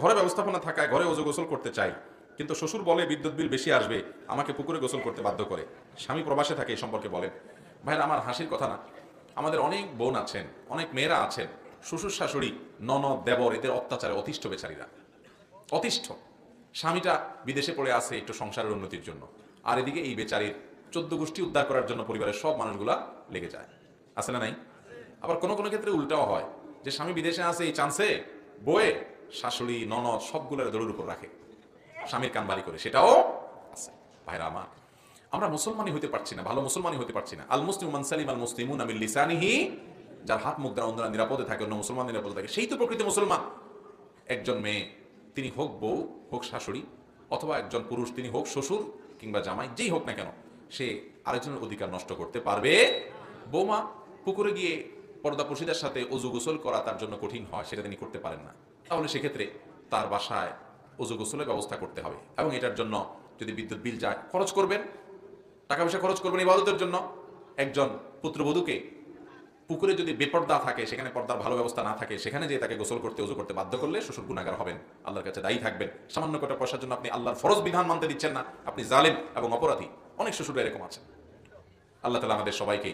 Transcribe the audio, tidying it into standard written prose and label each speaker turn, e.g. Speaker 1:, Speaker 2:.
Speaker 1: ঘরে ব্যবস্থাপনা থাকায় ঘরে ওযু গোসল করতে চাই, কিন্তু শ্বশুর বলে বিদ্যুৎ বিল বেশি আসবে, আমাকে পুকুরে গোসল করতে বাধ্য করে। স্বামী প্রবাসে থাকে, এই সম্পর্কে বলেন। ভাইরা আমার, হাসির কথা না, আমাদের অনেক বোন আছেন, অনেক মেয়েরা আছেন, শ্বশুর শাশুড়ি, ননদ, দেবর, এদের অত্যাচারে অতিষ্ঠ বেচারীরা, অতিষ্ঠ। স্বামীটা বিদেশে পড়ে আছে একটু সংসারের উন্নতির জন্য, আর এদিকে এই বেচারির 14 গোষ্ঠী উদ্ধার করার জন্য পরিবারের সব মানুষগুলা লেগে যায়। আছে না নাই? আবার কোনো কোনো ক্ষেত্রে উল্টাও হয়, যে স্বামী বিদেশে আছে, এই চান্সে বয়ে শাশুড়ি, ননদ সবগুলোর দড়ির উপর রাখে, স্বামীর কান বাড়ি করে, সেটাও আছে। ভাইরা আমার, আমরা মুসলমানই হতে পারছি না, ভালো মুসলমানই হতে পারছি না। আল মুসলিমু মান সালিমাল মুসলিমুনা মিন লিসানিহি, যার হাত মুখ দ্বারা অন্যরা নিরাপদে থাকে, অন্য মুসলমান নিরাপদে থাকে, সেই তো প্রকৃত মুসলমান। একজন মেয়ে, তিনি হোক বউ, হোক শাশুড়ি, অথবা একজন পুরুষ, তিনি হোক শ্বশুর কিংবা জামাই, যেই হোক না কেন, সে আরেকজনের অধিকার নষ্ট করতে পারবে। বৌমা পুকুরে গিয়ে পর্দাপশীদের সাথে অজু গোসল করা তার জন্য কঠিন হয়, সেটা তিনি করতে পারেন না, তাহলে সেক্ষেত্রে তার বাসায় অজু গোসলের ব্যবস্থা করতে হবে। এবং এটার জন্য যদি বিদ্যুৎ বিল যায়, খরচ করবেন, টাকা পয়সা খরচ করবেন ইবাদতের জন্য। একজন পুত্রবধূকে পুকুরে যদি বেপর্দা থাকে, সেখানে পর্দার ভালো ব্যবস্থা না থাকে, সেখানে যে তাকে গোসল করতে, ওযু করতে বাধ্য করলে শ্বশুর গুনাহগার হবেন, আল্লাহর কাছে দায়ী থাকবেন। সামান্য কটা পয়সার জন্য আপনি আল্লাহর ফরজ বিধান মানতে দিচ্ছেন না, আপনি জালেম এবং অপরাধী। অনেক শ্বশুর এরকম আছেন। আল্লাহ তাআলা আমাদের সবাইকে